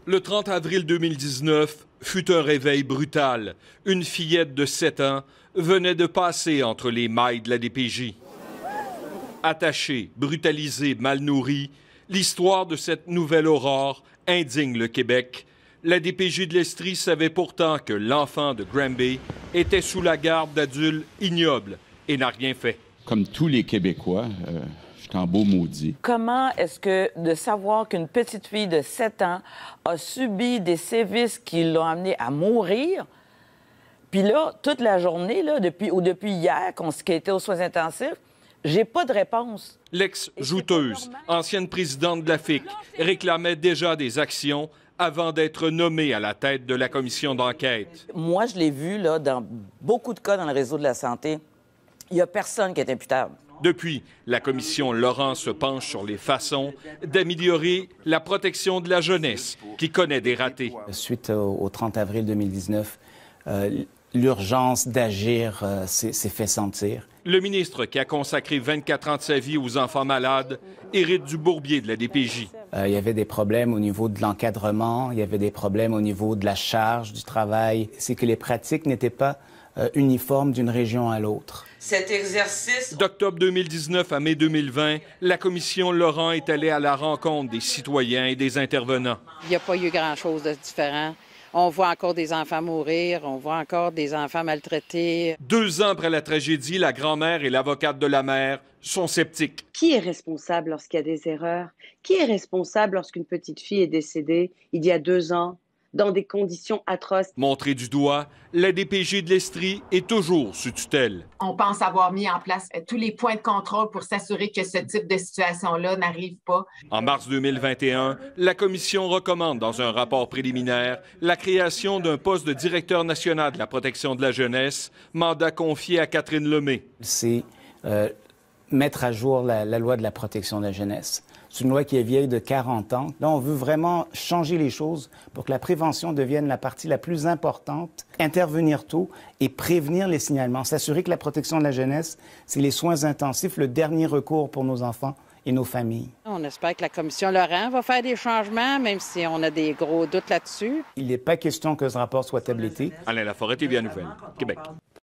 Le 30 avril 2019 fut un réveil brutal. Une fillette de 7 ans venait de passer entre les mailles de la DPJ. Attachée, brutalisée, mal nourrie, l'histoire de cette nouvelle Aurore indigne le Québec. La DPJ de l'Estrie savait pourtant que l'enfant de Granby était sous la garde d'adultes ignobles et n'a rien fait. Comme tous les Québécois, je suis en beau maudit. Comment est-ce que de savoir qu'une petite fille de 7 ans a subi des sévices qui l'ont amenée à mourir, puis là, toute la journée, là, depuis hier, qu'elle était aux soins intensifs, j'ai pas de réponse. L'ex-jouteuse, ancienne présidente de la FIC, réclamait déjà des actions avant d'être nommée à la tête de la commission d'enquête. Moi, je l'ai vu là, dans beaucoup de cas dans le réseau de la santé. Il n'y a personne qui est imputable. Depuis, la commission Laurent se penche sur les façons d'améliorer la protection de la jeunesse qui connaît des ratés. Suite au 30 avril 2019, l'urgence d'agir s'est fait sentir. Le ministre qui a consacré 24 ans de sa vie aux enfants malades hérite du bourbier de la DPJ. Il y avait des problèmes au niveau de l'encadrement, il y avait des problèmes au niveau de la charge du travail. C'est que les pratiques n'étaient pas uniformes d'une région à l'autre. Cet exercice... D'octobre 2019 à mai 2020, la commission Laurent est allée à la rencontre des citoyens et des intervenants. Il n'y a pas eu grand-chose de différent. On voit encore des enfants mourir, on voit encore des enfants maltraités. 2 ans après la tragédie, la grand-mère et l'avocate de la mère sont sceptiques. Qui est responsable lorsqu'il y a des erreurs? Qui est responsable lorsqu'une petite fille est décédée il y a 2 ans? Dans des conditions atroces. Montrée du doigt, la DPJ de l'Estrie est toujours sous tutelle. On pense avoir mis en place tous les points de contrôle pour s'assurer que ce type de situation-là n'arrive pas. En mars 2021, la commission recommande dans un rapport préliminaire la création d'un poste de directeur national de la protection de la jeunesse, mandat confié à Catherine Lemay. C'est mettre à jour la loi de la protection de la jeunesse. C'est une loi qui est vieille de 40 ans. Là, on veut vraiment changer les choses pour que la prévention devienne la partie la plus importante, intervenir tôt et prévenir les signalements, s'assurer que la protection de la jeunesse, c'est les soins intensifs, le dernier recours pour nos enfants et nos familles. On espère que la commission Laurent va faire des changements, même si on a des gros doutes là-dessus. Il n'est pas question que ce rapport soit tabletté. Alain Laforêt, TVA Nouvelles, Québec.